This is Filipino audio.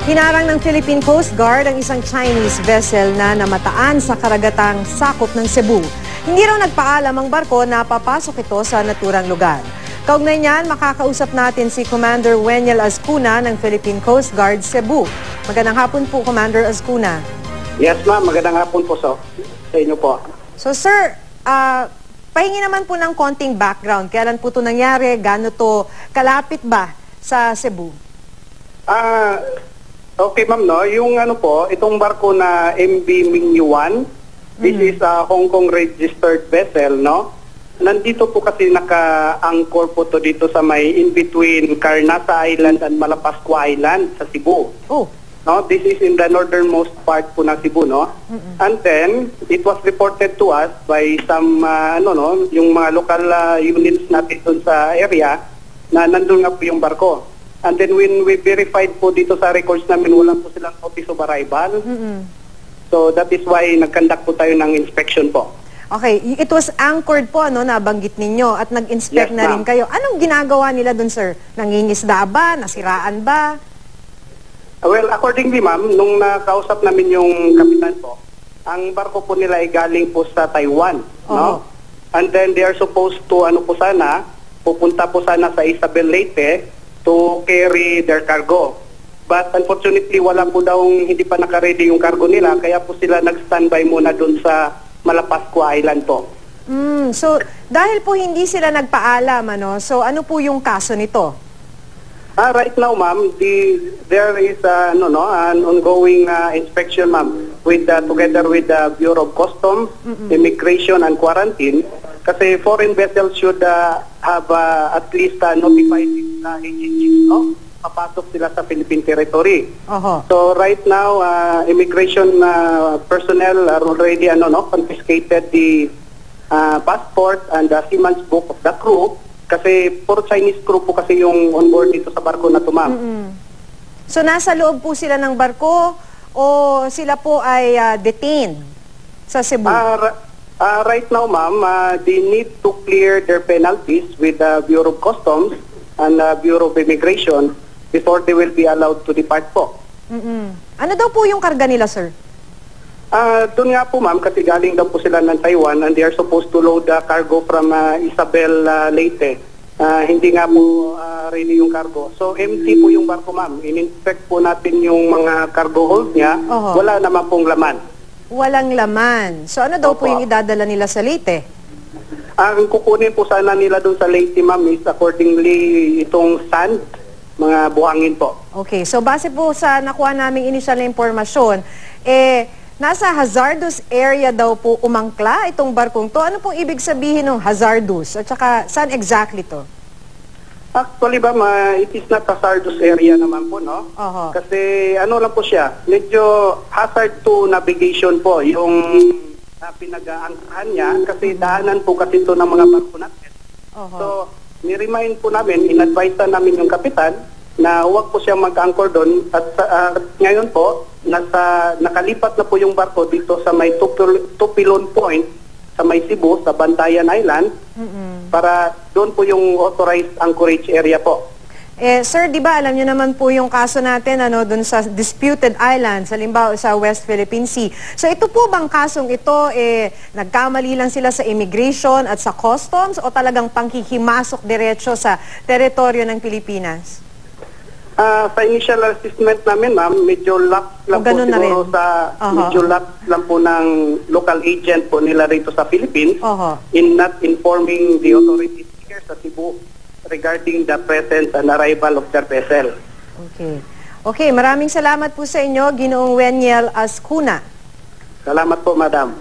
Hinarang ng Philippine Coast Guard ang isang Chinese vessel na namataan sa karagatang sakop ng Cebu. Hindi raw nagpaalam ang barko na papasok ito sa naturang lugar. Kaugnay niyan, makakausap natin si Commander Weniel Azcuna ng Philippine Coast Guard Cebu. Magandang hapon po, Commander Azcuna. Yes, ma'am. Magandang hapon po sa inyo po. So, sir, pahingi naman po ng konting background. Kailan po ito nangyari? Gaano to kalapit ba sa Cebu? Okay, ma'am, no? Yung itong barko na MV Mingyuan, this is a Hong Kong registered vessel, no? Nandito po kasi naka-anchor po to dito sa may in-between Carnasa Island and Malapascua Island sa Cebu. Oh. No, this is in the northernmost part po ng Cebu, no? And then, it was reported to us by some, yung mga local units natin doon sa area na nandun nga po yung barko. And then when we verified po dito sa records namin, wala po silang notice of arrival. So that is why nag-conduct po tayo ng inspection po. Okay, it was anchored po, nabanggit ninyo at nag-inspect Yes, na rin kayo. Anong ginagawa nila dun, sir? Nangingisda ba? Nasiraan ba? Well, accordingly, ma'am, nung nakausap namin yung kapitan po, ang barko po nila ay galing po sa Taiwan, no? And then they are supposed to, pupunta po sana sa Isabel Leyte to carry their cargo. But unfortunately, wala po daw, hindi pa naka-ready yung cargo nila, kaya po sila nag-standby muna dun sa Malapascua Island po. So, dahil po hindi sila nagpaalam, so ano po yung kaso nito? Right now, ma'am, there is an ongoing inspection, ma'am, together with the Bureau of Customs, Immigration and Quarantine. Kasi foreign vessels should have at least notified agencies, no? Papasok sila sa Philippine territory. So right now, immigration personnel are already confiscated the passport and the seaman's book of the crew. Kasi puro Chinese crew po kasi yung on board dito sa barko na to, ma'am. So nasa loob po sila ng barko o sila po ay detained sa Cebu? Right now, ma'am, they need to clear their penalties with the Bureau of Customs and Bureau of Immigration before they will be allowed to depart po. Ano daw po yung karga nila, sir? Doon nga po, ma'am, kasi galing daw po sila ng Taiwan and they are supposed to load the cargo from Isabel Leyte. Hindi nga po ready yung cargo. So, empty po yung barko, ma'am. In-inspect po natin yung mga cargo hold niya. Wala naman pong laman. Walang laman. So, ano daw po yung idadala nila sa Leyte? Ang kukunin po sana nila doon sa Leyte, ma'am, is accordingly itong sand, mga buhangin po. Okay. So, base po sa nakuha naming initial na impormasyon, nasa hazardous area daw po umangkla itong barkong to. Ano pong ibig sabihin ng hazardous? At saka, saan exactly to? Actually, ma'am, it is not hazardous area naman po, no? Kasi lang po siya, medyo hazard to navigation po yung pinag-aangkahan niya kasi daanan po kasi ito ng mga barko natin. So, ni-remind po namin, in-advise namin yung kapitan na huwag po siya mag-anchor doon at ngayon po, nakalipat na po yung barko dito sa may Tupilon Point sa may Cebu, sa Bantayan Island, para doon po yung authorized anchorage area po. Sir, di ba alam niyo naman po yung kaso natin doon sa disputed islands, halimbawa sa West Philippine Sea. So ito po bang kasong ito, nagkamali lang sila sa immigration at sa customs o talagang panghihimasok diretso sa teritoryo ng Pilipinas? Sa initial assessment namin, ma'am, medyo lack lang po siguro medyo lack lang po ng local agent po nila rito sa Philippines in not informing the authorities here sa Cebu regarding the presence and arrival of their vessel. Okay, maraming salamat po sa inyo, Ginoong Weniel Azcuna. Salamat po, madam.